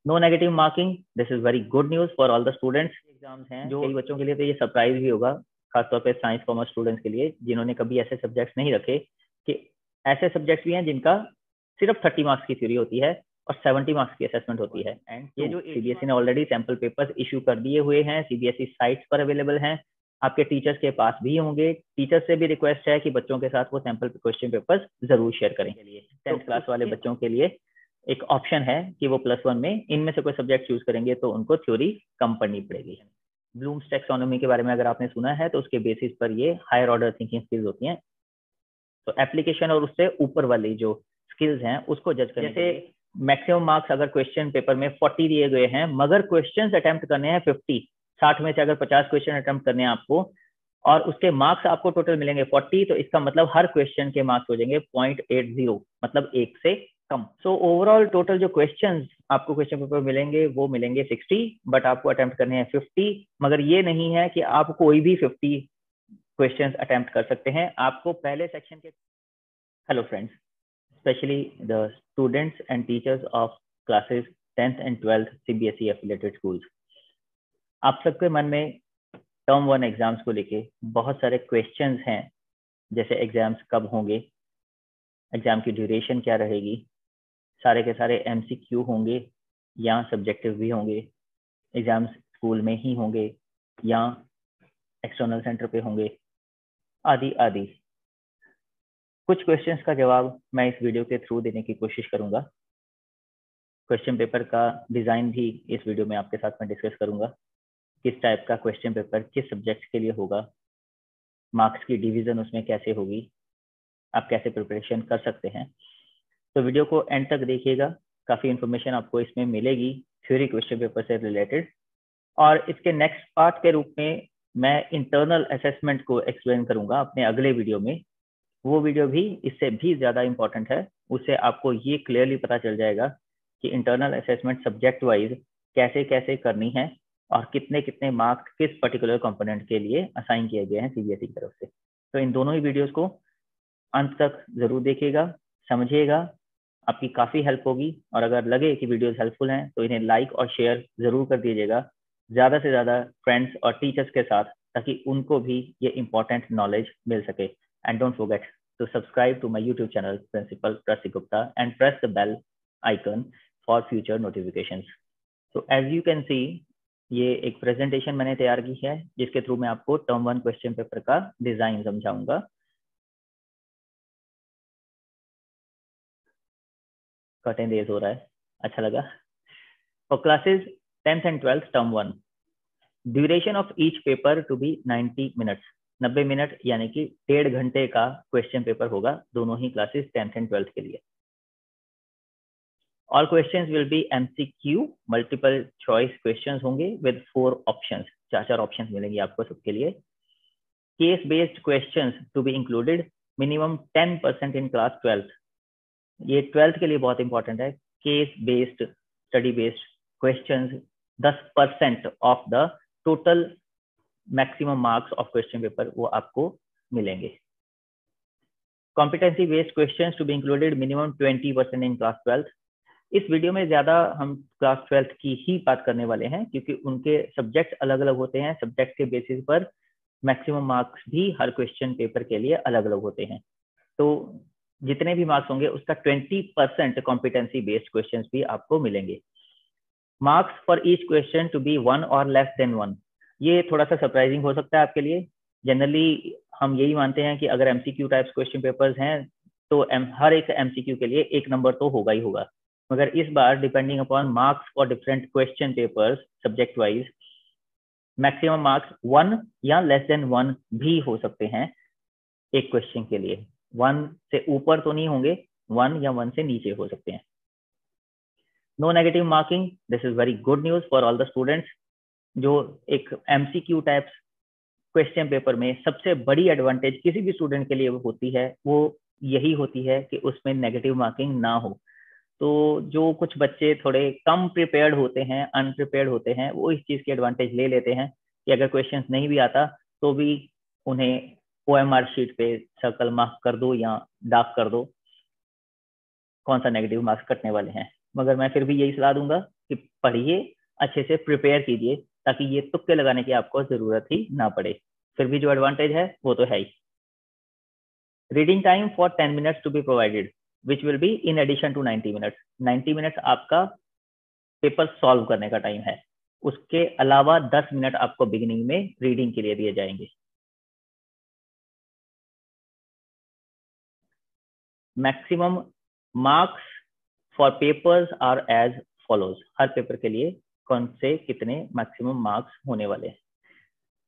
No negative marking, this is very good news for all the students. Exams हैं जो कई बच्चों के लिए तो ये सरप्राइज भी होगा, खासतौर पे साइंस कॉमर्स स्टूडेंट्स के लिए जिन्होंने कभी ऐसे सब्जेक्ट्स नहीं रखे कि ऐसे सब्जेक्ट्स भी हैं जिनका सिर्फ 30 मार्क्स की थ्योरी होती है और 70 मार्क्स की असेसमेंट होती है। एंड ये जो सीबीएसई ने ऑलरेडी सैंपल पेपर्स इशू कर दिए हुए हैं, सीबीएसई साइट्स पर अवेलेबल हैं, आपके टीचर्स के पास भी होंगे। टीचर्स से भी रिक्वेस्ट है कि बच्चों के साथ वो सैंपल क्वेश्चन पेपर्स जरूर शेयर करें। 10th क्लास वाले बच्चों के लिए एक ऑप्शन है कि वो +1 में इनमें से कोई सब्जेक्ट चूज करेंगे तो उनको थ्योरी कम पढ़नी पड़ेगी। ब्लूम्स टैक्सोनॉमी के बारे में अगर आपने सुना है तो उसके बेसिस पर ये हायर ऑर्डर थिंकिंग स्किल्स होती हैं। तो एप्लीकेशन और उससे ऊपर वाली जो स्किल्स हैं उसको जज करने के लिए मैक्सिमम मार्क्स अगर क्वेश्चन पेपर में 40 दिए गए हैं मगर क्वेश्चंस अटेम्प्ट करने हैं 50, 60 में से अगर 50 क्वेश्चन अटेम्प्ट करने हैं आपको और उसके मार्क्स आपको टोटल मिलेंगे 40, तो इसका मतलब हर क्वेश्चन के मार्क्स हो जाएंगे 0.80, मतलब 1 से कम। सो ओवरऑल टोटल जो क्वेश्चंस आपको क्वेश्चन पेपर मिलेंगे वो मिलेंगे 60, बट आपको अटेम्प्ट करने हैं 50। मगर ये नहीं है कि आप कोई भी 50 क्वेश्चंस अटेम्प्ट कर सकते हैं। आपको पहले सेक्शन के hello friends, especially the students and teachers of classes 10th and 12th CBSE affiliated schools, आप सबके मन में टर्म 1 एग्जाम्स को लेके बहुत सारे क्वेश्चंस हैं, जैसे एग्जाम्स कब होंगे, एग्जाम की ड्यूरेशन क्या रहेगी, सारे के सारे MCQ होंगे या सब्जेक्टिव भी होंगे, एग्जाम्स स्कूल में ही होंगे या एक्सटर्नल सेंटर पे होंगे, आदि आदि। कुछ क्वेश्चंस का जवाब मैं इस वीडियो के थ्रू देने की कोशिश करूंगा। क्वेश्चन पेपर का डिज़ाइन भी इस वीडियो में आपके साथ मैं डिस्कस करूंगा, किस टाइप का क्वेश्चन पेपर किस सब्जेक्ट के लिए होगा, मार्क्स की डिवीज़न उसमें कैसे होगी, आप कैसे प्रिपरेशन कर सकते हैं। तो वीडियो को एंड तक देखिएगा, काफ़ी इन्फॉर्मेशन आपको इसमें मिलेगी थ्योरी क्वेश्चन पेपर से रिलेटेड। और इसके नेक्स्ट पार्ट के रूप में मैं इंटरनल असेसमेंट को एक्सप्लेन करूंगा अपने अगले वीडियो में। वो वीडियो भी इससे भी ज़्यादा इंपॉर्टेंट है, उससे आपको ये क्लियरली पता चल जाएगा कि इंटरनल असेसमेंट सब्जेक्ट वाइज कैसे कैसे करनी है और कितने कितने मार्क्स किस पर्टिकुलर कंपोनेंट के लिए असाइन किए गए हैं सीबीएसई की तरफ से। तो इन दोनों ही वीडियोस को अंत तक जरूर देखिएगा, समझिएगा, आपकी काफ़ी हेल्प होगी। और अगर लगे कि वीडियोस हेल्पफुल हैं तो इन्हें लाइक और शेयर जरूर कर दीजिएगा ज़्यादा से ज़्यादा फ्रेंड्स और टीचर्स के साथ, ताकि उनको भी ये इंपॉर्टेंट नॉलेज मिल सके। And don't forget to subscribe to my YouTube channel Principal Prasik Gupta and press the bell icon for future notifications. So as you can see, ये एक प्रेजेंटेशन मैंने तैयार की है जिसके थ्रू मैं आपको टर्म 1 क्वेश्चन पेपर का डिजाइन समझाऊंगा। कर्टेन रेज हो रहा है, अच्छा लगा। For classes 10th and 12th term 1, duration of each paper to be 90 minutes, 90 minute यानी कि 1.5 घंटे का क्वेश्चन पेपर होगा दोनों ही क्लासेस 10th एंड 12th के लिए। All questions will be MCQ, multiple choice questions होंगे विद 4 ऑप्शंस, 4 ऑप्शंस मिलेंगे आपको सबके लिए। Case based questions to be included, minimum 10% in class 12th, ये 12th के लिए बहुत इंपॉर्टेंट है। Case based study based questions 10% of the total maximum marks of question paper वो आपको मिलेंगे। Competency based questions to be included, minimum 20% in class 12th। इस video में ज्यादा हम क्लास 12th की ही बात करने वाले हैं क्योंकि उनके सब्जेक्ट अलग अलग होते हैं, सब्जेक्ट के बेसिस पर मैक्सिमम मार्क्स भी हर क्वेश्चन पेपर के लिए अलग अलग होते हैं। तो जितने भी मार्क्स होंगे उसका 20% कॉम्पिटेंसी बेस्ड क्वेश्चंस भी आपको मिलेंगे। Marks for each question to be 1 और लेस देन 1, ये थोड़ा सा सरप्राइजिंग हो सकता है आपके लिए। जनरली हम यही मानते हैं कि अगर MCQ टाइप्स क्वेश्चन पेपर्स हैं तो हर एक MCQ के लिए 1 नंबर तो होगा ही होगा, मगर इस बार depending upon marks for different question papers subject wise maximum marks 1 या लेस देन 1 भी हो सकते हैं एक क्वेश्चन के लिए। 1 से ऊपर तो नहीं होंगे, 1 या 1 से नीचे हो सकते हैं। No negative marking, this is very good news for all the students. जो एक MCQ टाइप्स क्वेश्चन पेपर में सबसे बड़ी एडवांटेज किसी भी स्टूडेंट के लिए होती है वो यही होती है कि उसमें नेगेटिव मार्किंग ना हो। तो जो कुछ बच्चे थोड़े कम प्रिपेयर्ड होते हैं, अनप्रिपेयर्ड होते हैं, वो इस चीज़ की एडवांटेज ले लेते हैं कि अगर क्वेश्चंस नहीं भी आता तो भी उन्हें OMR शीट पे सर्कल मार्क कर दो या डार्क कर दो, कौन सा नेगेटिव मार्क्स कटने वाले हैं। मगर मैं फिर भी यही सलाह दूंगा कि पढ़िए, अच्छे से प्रिपेयर कीजिए, ताकि ये तुक्के लगाने की आपको जरूरत ही ना पड़े। फिर भी जो एडवांटेज है वो तो है ही। Reading time for 10 minutes to be provided which will be in addition to 90 minutes. 90 minutes आपका पेपर सॉल्व करने का टाइम है, उसके अलावा 10 मिनट आपको बिगिनिंग में रीडिंग के लिए दिए जाएंगे। Maximum marks for papers are as follows. हर पेपर के लिए कौन से कितने मैक्सिमम मार्क्स होने वाले हैं।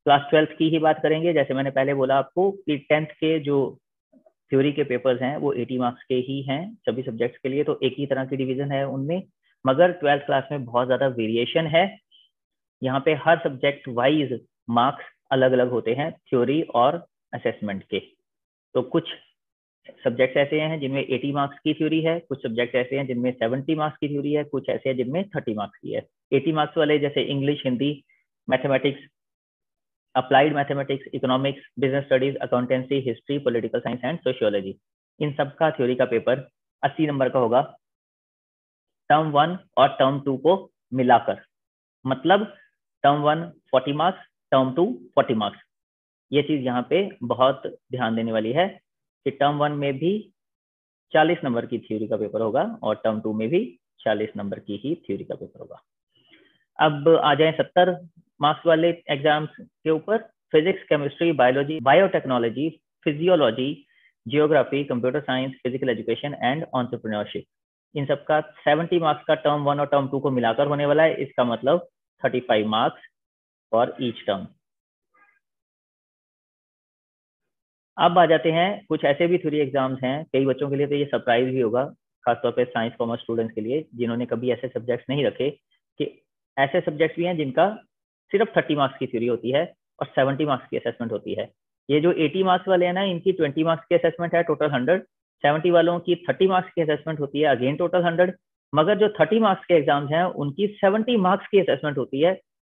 क्लास 12 की ही बात करेंगे। जैसे मैंने पहले बोला आपको कि 10th के जो थ्योरी के पेपर्स हैं वो 80 मार्क्स के ही हैं सभी सब्जेक्ट्स के लिए, तो एक ही तरह की डिवीजन है उनमें। मगर 12th क्लास में बहुत ज्यादा वेरिएशन है, यहाँ पे हर सब्जेक्ट वाइज मार्क्स अलग अलग होते हैं थ्योरी और असेसमेंट के। तो कुछ सब्जेक्ट्स ऐसे हैं जिनमें 80 मार्क्स की थ्योरी है, कुछ सब्जेक्ट ऐसे हैं जिनमें 70 मार्क्स की थ्योरी है, कुछ ऐसे हैं जिनमें 30 मार्क्स की है। 80 मार्क्स वाले जैसे English, Hindi, mathematics, applied mathematics, economics, business studies, accountancy, history, political science and sociology, इन सब का थ्योरी का पेपर 80 नंबर का होगा टर्म 1 और टर्म 2 को मिलाकर। मतलब टर्म 1 40 मार्क्स, टर्म 2 40 मार्क्स। ये चीज यहाँ पे बहुत ध्यान देने वाली है कि टर्म 1 में भी 40 नंबर की थ्योरी का पेपर होगा और टर्म 2 में भी 40 नंबर की ही थ्योरी का पेपर होगा। अब आ जाए 70 मार्क्स वाले एग्जाम्स के ऊपर। Physics, chemistry, biology, biotechnology, physiology, geography, computer science, physical education and entrepreneurship, इन सबका 70 मार्क्स का टर्म 1 और टर्म 2 को मिलाकर होने वाला है। इसका मतलब 35 मार्क्स फॉर ईच टर्म। अब आ जाते हैं कुछ ऐसे भी थ्योरी एग्जाम्स हैं, कई बच्चों के लिए तो ये सरप्राइज भी होगा, खासतौर पे साइंस कॉमर्स स्टूडेंट्स के लिए जिन्होंने कभी ऐसे सब्जेक्ट्स नहीं रखे, कि ऐसे सब्जेक्ट्स भी हैं जिनका सिर्फ 30 मार्क्स की थ्योरी होती है और 70 मार्क्स की असेसमेंट होती है। ये जो 80 मार्क्स वाले हैं ना, इनकी 20 मार्क्स की असेसमेंट है, टोटल 100। 70 वालों की 30 मार्क्स की असेसमेंट होती है, अगेन टोटल 100। मगर जो 30 मार्क्स के एग्जाम्स हैं उनकी 70 मार्क्स की असेसमेंट होती है,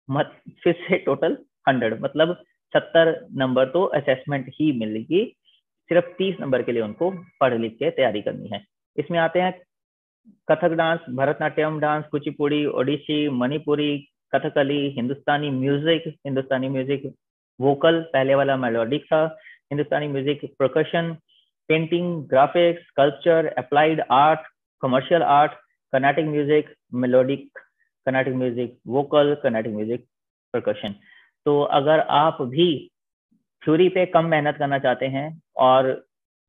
फिर से टोटल 100। मतलब 70 नंबर तो असेसमेंट ही मिलेगी, सिर्फ 30 नंबर के लिए उनको पढ़ लिख के तैयारी करनी है। इसमें आते हैं Kathak dance, Bharatanatyam dance, Kuchipudi, Odissi, Manipuri, Kathakali, Hindustani music vocal, पहले वाला मेलोडिक था, Hindustani music percussion, painting, graphics, sculpture, applied art, commercial art, Carnatic music, melodic, Carnatic music vocal, Carnatic music percussion. तो अगर आप भी थ्योरी पे कम मेहनत करना चाहते हैं और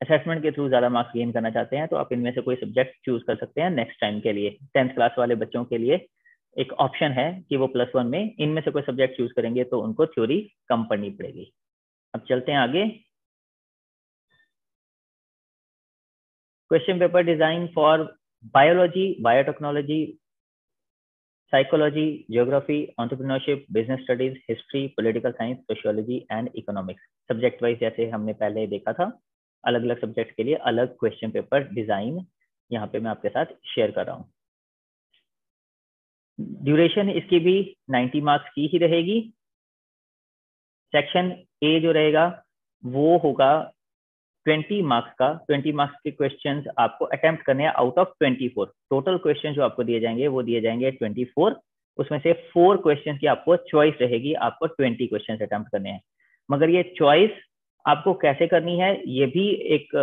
असेसमेंट के थ्रू ज्यादा मार्क्स गेन करना चाहते हैं, तो आप इनमें से कोई सब्जेक्ट चूज कर सकते हैं नेक्स्ट टाइम के लिए। 10th क्लास वाले बच्चों के लिए एक ऑप्शन है कि वो +1 में इनमें से कोई सब्जेक्ट चूज करेंगे तो उनको थ्योरी कम पढ़नी पड़ेगी। अब चलते हैं आगे। Question paper design for biology, biotechnology, psychology, geography, entrepreneurship, business studies, history, political science, sociology and economics. Subject wise जैसे हमने पहले देखा था, अलग अलग सब्जेक्ट के लिए अलग क्वेश्चन पेपर डिजाइन यहाँ पे मैं आपके साथ शेयर कर रहा हूँ। ड्यूरेशन इसकी भी 90 मार्क्स की ही रहेगी। सेक्शन ए जो रहेगा वो होगा 20 मार्क्स का। 20 मार्क्स के क्वेश्चंस आपको अटेम्प्ट करने हैं आउट ऑफ 24। टोटल क्वेश्चन जो आपको दिए जाएंगे वो दिए जाएंगे 24। उसमें से 4 क्वेश्चन की आपको चॉइस रहेगी, आपको 20 क्वेश्चन अटेम्प्ट करने हैं। मगर ये चॉइस आपको कैसे करनी है ये भी एक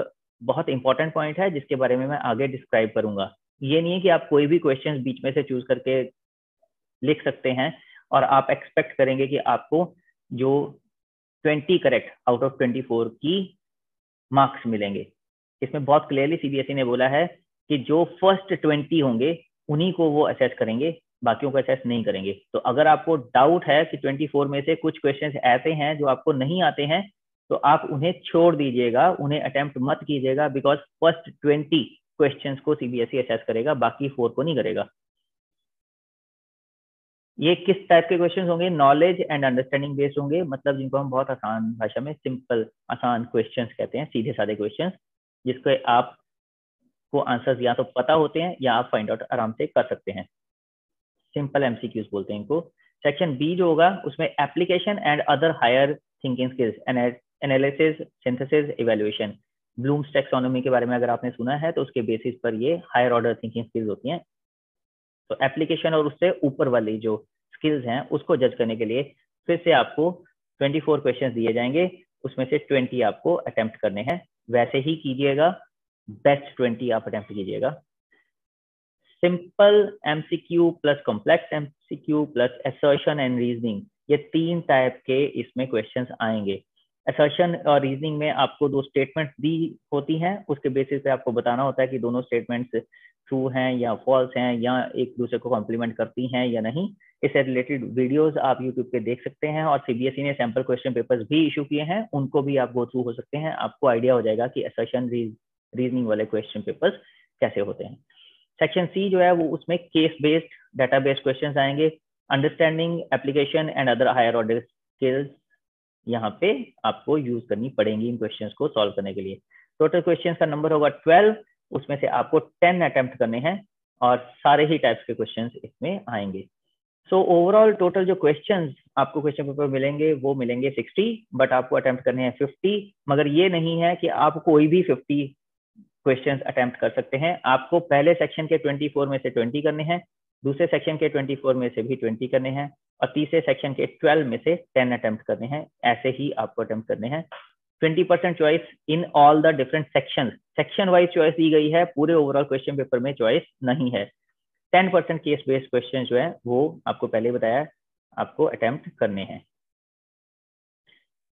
बहुत इंपॉर्टेंट पॉइंट है, जिसके बारे में मैं आगे डिस्क्राइब करूंगा। ये नहीं है कि आप कोई भी क्वेश्चन बीच में से चूज करके लिख सकते हैं और आप एक्सपेक्ट करेंगे कि आपको जो 20 करेक्ट आउट ऑफ 24 की मार्क्स मिलेंगे। इसमें बहुत क्लियरली सीबीएसई ने बोला है कि जो फर्स्ट 20 होंगे उन्हीं को वो असेस करेंगे, बाकियों को असेस नहीं करेंगे। तो अगर आपको डाउट है कि 24 में से कुछ क्वेश्चंस ऐसे हैं जो आपको नहीं आते हैं, तो आप उन्हें छोड़ दीजिएगा, उन्हें अटेम्प्ट मत कीजिएगा, बिकॉज फर्स्ट 20 क्वेश्चंस को सीबीएसई असेस करेगा, बाकी 4 को नहीं करेगा। ये किस टाइप के क्वेश्चंस होंगे? नॉलेज एंड अंडरस्टैंडिंग बेस्ड होंगे, मतलब जिनको हम बहुत आसान भाषा में सिंपल आसान क्वेश्चंस कहते हैं, सीधे साधे क्वेश्चंस, जिसके आपको आंसर्स या तो पता होते हैं या आप फाइंड आउट आराम से कर सकते हैं। सिंपल एमसीक्यूज बोलते हैं इनको। सेक्शन बी जो होगा उसमें application and other higher thinking skills, analysis, synthesis, evaluation. Bloom's taxonomy के बारे में अगर आपने सुना है तो उसके बेसिस पर ये हायर ऑर्डर थिंकिंग स्किल्स होती हैं। तो एप्लीकेशन और उससे ऊपर वाली जो स्किल्स हैं उसको जज करने के लिए फिर से आपको 24 क्वेश्चन दिए जाएंगे, उसमें से 20 आपको अटेम्प्ट करने हैं। वैसे ही कीजिएगा, बेस्ट 20 आप अटेम्प्ट कीजिएगा। Simple MCQ plus complex MCQ plus assertion and reasoning, ये 3 टाइप के इसमें क्वेश्चंस आएंगे। असर्शन और रीजनिंग में आपको 2 स्टेटमेंट्स दी होती हैं, उसके बेसिस पे आपको बताना होता है कि दोनों स्टेटमेंट्स ट्रू हैं या फॉल्स हैं या एक दूसरे को कॉम्प्लीमेंट करती हैं या नहीं। इससे रिलेटेड वीडियोस आप यूट्यूब पे देख सकते हैं, और सीबीएसई ने सैंपल क्वेश्चन पेपर्स भी इशू किए हैं, उनको भी आप गो थ्रू हो सकते हैं। आपको आइडिया हो जाएगा कि असर्शन रीजनिंग वाले क्वेश्चन पेपर्स कैसे होते हैं। सेक्शन सी जो है वो उसमें case based data based questions आएंगे। Understanding application and other higher order skills यहाँ पे आपको यूज करनी पड़ेंगी इन क्वेश्चंस को सॉल्व करने के लिए। टोटल क्वेश्चंस का नंबर होगा 12, उसमें से आपको 10 अटेम्प्ट करने हैं और सारे ही टाइप्स के क्वेश्चंस इसमें आएंगे। सो ओवरऑल टोटल जो क्वेश्चंस आपको क्वेश्चन पेपर मिलेंगे वो मिलेंगे 60, बट आपको अटेम्प्ट करने हैं 50। मगर ये नहीं है कि आप कोई भी 50 क्वेश्चंस अटेम्प्ट कर सकते हैं। आपको पहले सेक्शन के 24 में से 20 करने हैं, दूसरे सेक्शन के 24 में से भी 20 करने हैं, और तीसरे सेक्शन के 12 में से 10 अटेम्प्ट करने हैं। ऐसे ही आपको अटेम्प्ट करने हैं। 20% choice in all the different section, section wise choice दी गई है, पूरे ओवरऑल क्वेश्चन पेपर में चॉइस नहीं है। 10% केस बेस्ड क्वेश्चन जो है वो आपको पहले बताया आपको अटेम्प्ट करने हैं।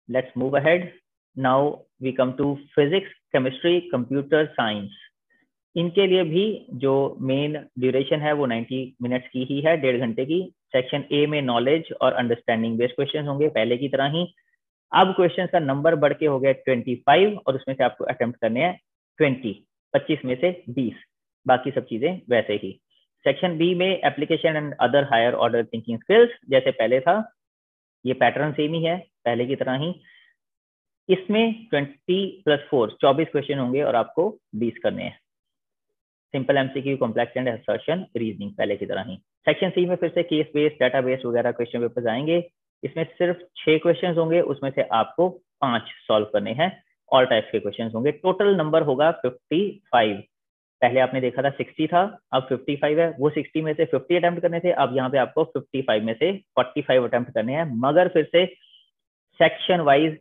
Let's move ahead. Now we come to physics, chemistry, computer science. इनके लिए भी जो मेन ड्यूरेशन है वो 90 मिनट्स की ही है, 1.5 घंटे की। सेक्शन ए में नॉलेज और अंडरस्टैंडिंग बेस्ड क्वेश्चन होंगे पहले की तरह ही। अब क्वेश्चन का नंबर बढ़ के हो गया 25, और उसमें से आपको अटेम्प्ट करने हैं 25 में से 20, बाकी सब चीजें वैसे ही। सेक्शन बी में application and other higher order thinking skills, जैसे पहले था, ये पैटर्न सेम ही है पहले की तरह ही। इसमें 20+4 24 क्वेश्चन होंगे और आपको 20 करने हैं। Simple MCQ, complex and assertion, reasoning पहले की तरह ही। सेक्शन सी में फिर से केस बेस्ड, डाटा बेस्ड वगैरह क्वेश्चन पेपर्स आएंगे। इसमें सिर्फ 6 क्वेश्चन होंगे, उसमें से आपको 5 सॉल्व करने हैं। ऑल टाइप्स के क्वेश्चन होंगे। टोटल नंबर होगा 55। पहले आपने देखा था 60 था, अब 55 है। वो 60 में से 50 अटेम्प्ट करने थे, अब यहाँ पे आपको 55 में से 45 अटेम्प्ट करने हैं। मगर फिर से सेक्शन वाइज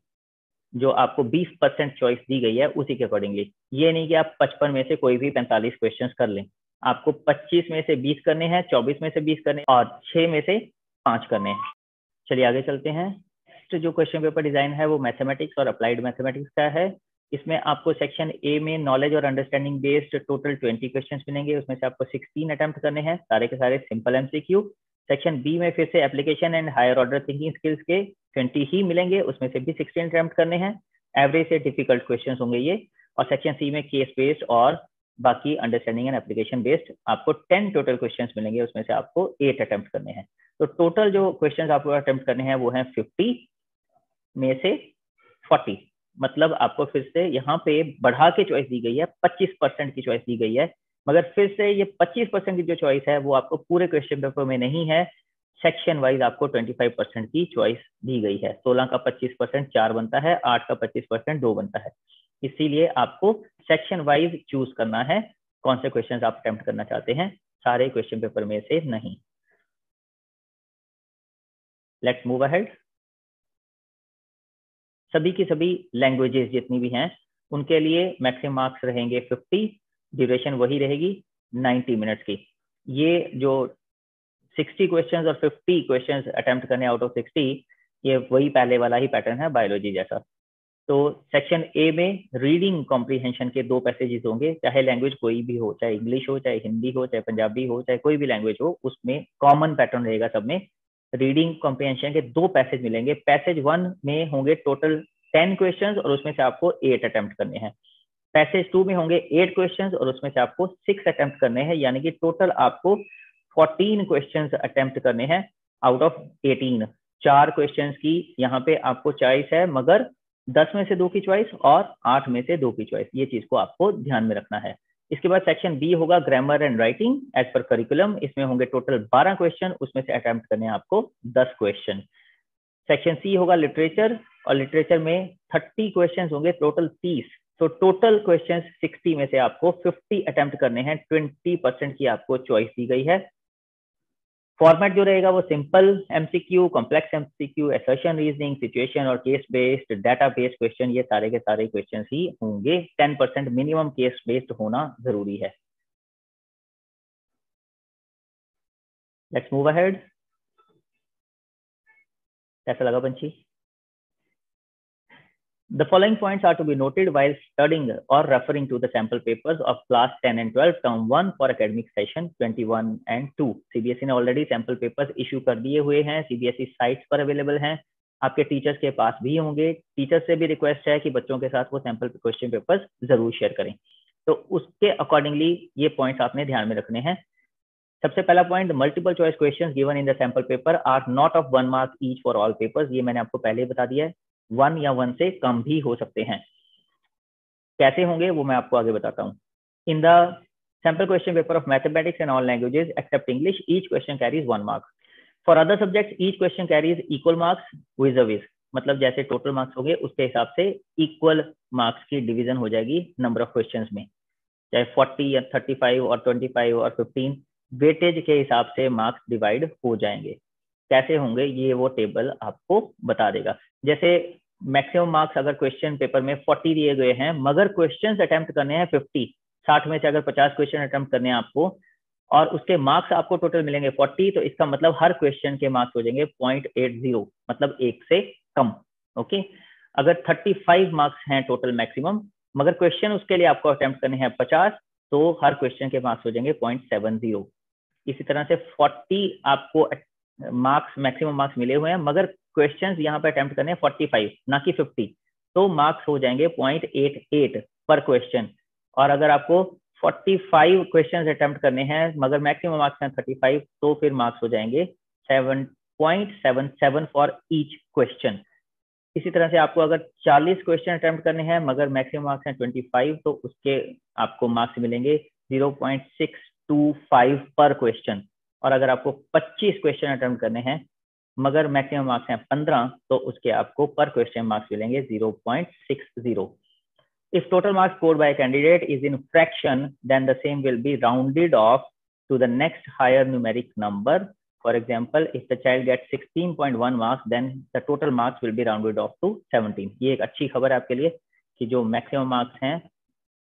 जो आपको 20% चॉइस दी गई है उसी के अकॉर्डिंगली। ये नहीं कि आप 55 में से कोई भी 45 क्वेश्चंस कर लें। आपको 25 में से 20 करने हैं, 24 में से 20 करने हैं, और 6 में से 5 करने हैं। चलिए आगे चलते हैं। तो जो क्वेश्चन पेपर डिजाइन है वो मैथमेटिक्स और अप्लाइड मैथमेटिक्स का है। इसमें आपको सेक्शन ए में नॉलेज और अंडरस्टैंडिंग बेस्ड टोटल 20 क्वेश्चन मिलेंगे, उसमें से आपको 16 अटेम्प्ट करने हैं, सारे के सारे सिंपल एमसीक्यू। सेक्शन बी में फिर से application and higher order thinking skills के 20 ही मिलेंगे, उसमें से भी 16 अटेम्प्ट करने हैं। एवरेज से डिफिकल्ट क्वेश्चन होंगे ये। और सेक्शन सी में केस बेस्ड और बाकी अंडरस्टैंडिंग एंड एप्लीकेशन बेस्ड आपको 10 टोटल क्वेश्चंस मिलेंगे, उसमें से आपको 8 अटेम्प्ट करने हैं। तो टोटल जो क्वेश्चंस आपको अटेम्प्ट करने हैं वो हैं 50 में से 40। मतलब आपको फिर से यहाँ पे बढ़ा के चॉइस दी गई है, 25% की चॉइस दी गई है। मगर फिर से ये 25% की जो चॉइस है वो आपको पूरे क्वेश्चन पेपर में नहीं है, सेक्शन वाइज आपको 25% की चॉइस दी गई है। 16 का 25% 4 बनता है, 8 का 25% 2 बनता है। इसीलिए आपको सेक्शन वाइज चूज करना है कौन से क्वेश्चन आप अटेम्प्ट करना चाहते हैं, सारे क्वेश्चन पेपर में से नहीं। Let's move ahead. सभी की सभी लैंग्वेजेस जितनी भी हैं उनके लिए मैक्सिमम मार्क्स रहेंगे 50, ड्यूरेशन वही रहेगी 90 मिनट्स की। ये जो 60 क्वेश्चंस और 50 क्वेश्चंस अटेम्प्ट करने आउट ऑफ 60, ये वही पहले वाला ही पैटर्न है बायोलॉजी जैसा। तो सेक्शन ए में रीडिंग कॉम्प्रीहेंशन के 2 पैसेजेस होंगे, चाहे लैंग्वेज कोई भी हो, चाहे इंग्लिश हो, चाहे हिंदी हो, चाहे पंजाबी हो, चाहे कोई भी लैंग्वेज हो, उसमें कॉमन पैटर्न रहेगा सब में। रीडिंग कॉम्प्रीहेंशन के 2 पैसेज मिलेंगे। पैसेज 1 में होंगे टोटल 10 क्वेश्चंस और उसमें से आपको 8 अटेम्प्ट करने हैं। पैसेज 2 में होंगे 8 क्वेश्चंस और उसमें से आपको 6 अटेम्प्ट करने हैं, यानी कि टोटल आपको 14 क्वेश्चंस अटेम्प्ट करने हैं आउट ऑफ 18। 4 क्वेश्चंस की यहाँ पे आपको चॉइस है, मगर 10 में से 2 की चॉइस और 8 में से 2 की चॉइस, ये चीज को आपको ध्यान में रखना है। इसके बाद सेक्शन बी होगा grammar and writing as per curriculum. इसमें होंगे टोटल 12 क्वेश्चन, उसमें से अटेम्प्ट करने हैं आपको 10 क्वेश्चन। सेक्शन सी होगा लिटरेचर, और लिटरेचर में 30 क्वेश्चंस होंगे, टोटल 30। तो टोटल क्वेश्चंस 60 में से आपको 50 अटेम्प्ट करने हैं, 20% की आपको चॉइस दी गई है। फॉर्मेट जो रहेगा वो simple MCQ, complex MCQ, assertion reasoning, situation और case based, data based question, ये सारे के सारे क्वेश्चन ही होंगे। 10% मिनिमम केस बेस्ड होना जरूरी है। Let's move ahead. कैसा लगा पंछी? The following points are to be noted while studying or referring to the sample papers of class 10 and 12 term 1 for academic session 21 and 2। CBSE ने already sample papers issue कर दिए हुए हैं, CBSE sites पर available हैं, आपके teachers के पास भी होंगे। टीचर्स से भी रिक्वेस्ट है कि बच्चों के साथ वो सैम्पल क्वेश्चन पेपर्स जरूर शेयर करें। तो उसके अकॉर्डिंगली ये पॉइंट्स आपने ध्यान में रखने हैं। सबसे पहला point, multiple choice questions given in the sample paper are not of 1 mark each for all papers. ये मैंने आपको पहले ही बता दिया है, 1 या 1 से कम भी हो सकते हैं। कैसे होंगे वो मैं आपको आगे बताता हूँ। In the sample question paper of mathematics and all languages except English, each question carries 1 mark. For other subjects each question carries equal marks vis a vis, मतलब जैसे टोटल मार्क्स होंगे उसके हिसाब से इक्वल मार्क्स की division हो जाएगी number of questions में, चाहे 40 या 35 और 25 और 15 वेटेज के हिसाब से मार्क्स डिवाइड हो जाएंगे। कैसे होंगे ये वो टेबल आपको बता देगा। जैसे मैक्सिमम मार्क्स अगर क्वेश्चन पेपर में 40 दिए गए हैं मगर क्वेश्चंस अटेम्प्ट करने हैं 50, 60 में से अगर 50 क्वेश्चन अटेम्प्ट करने हैं आपको और उसके मार्क्स आपको टोटल मिलेंगे 40, तो इसका मतलब हर क्वेश्चन के मार्क्स हो जाएंगे 0.80, मतलब 1 से कम। ओके, अगर 35 मार्क्स हैं टोटल मैक्सिमम मगर क्वेश्चन उसके लिए आपको अटेम्प्ट करने हैं 50, तो हर क्वेश्चन के मार्क्स हो जाएंगे 0.70। इसी तरह से 40 आपको मार्क्स मैक्सिमम मार्क्स मिले हुए हैं मगर क्वेश्चंस यहाँ पे अटेम्प्ट करने हैं 45 ना कि 50, तो मार्क्स हो जाएंगे 0.88 पर क्वेश्चन। और अगर आपको 45 क्वेश्चंस अटेम्प्ट करने हैं मगर मैक्सिमम मार्क्स हैं 35, तो फिर मार्क्स हो जाएंगे 7.77 फॉर ईच क्वेश्चन। इसी तरह से आपको अगर 40 क्वेश्चन अटेम्प्ट करने हैं मगर मैक्सिमम मार्क्स हैं 25, तो उसके आपको मार्क्स मिलेंगे 0.625 पर क्वेश्चन। और अगर आपको 25 क्वेश्चन अटेम्प्ट करने हैं मगर मैक्सिमम मार्क्स हैं 15, तो उसके आपको पर क्वेश्चन मार्क्स मिलेंगे 0.60। If total marks scored by a candidate is in fraction, then the same will be rounded off to the next higher numeric number. For example, if the child gets 16.1 marks, then the total marks will be rounded off to 17. ये एक अच्छी खबर है आपके लिए कि जो maximum marks हैं,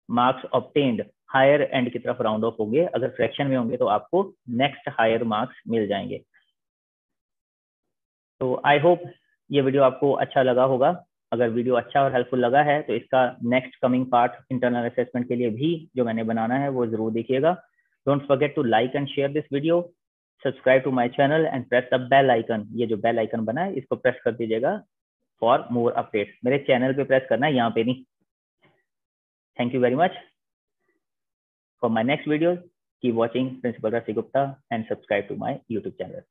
मार्क्स ऑब्टेन्ड हायर एंड की तरफ राउंड ऑफ होंगे। अगर फ्रैक्शन में होंगे तो आपको नेक्स्ट हायर मार्क्स मिल जाएंगे। तो आई होप ये वीडियो आपको अच्छा लगा होगा। अगर वीडियो अच्छा और हेल्पफुल लगा है तो इसका next coming part internal assessment के लिए भी जो मैंने बनाना है वो जरूर देखिएगा। Don't forget to like and share this video, subscribe to my channel and press the bell icon. ये जो बेल आइकन बना है इसको प्रेस कर दीजिएगा फॉर मोर अपडेट्स। मेरे चैनल पे प्रेस करना है, यहाँ पे नहीं। Thank you very much for my next video. Keep watching principal Rasi Gupta and subscribe to my YouTube channel.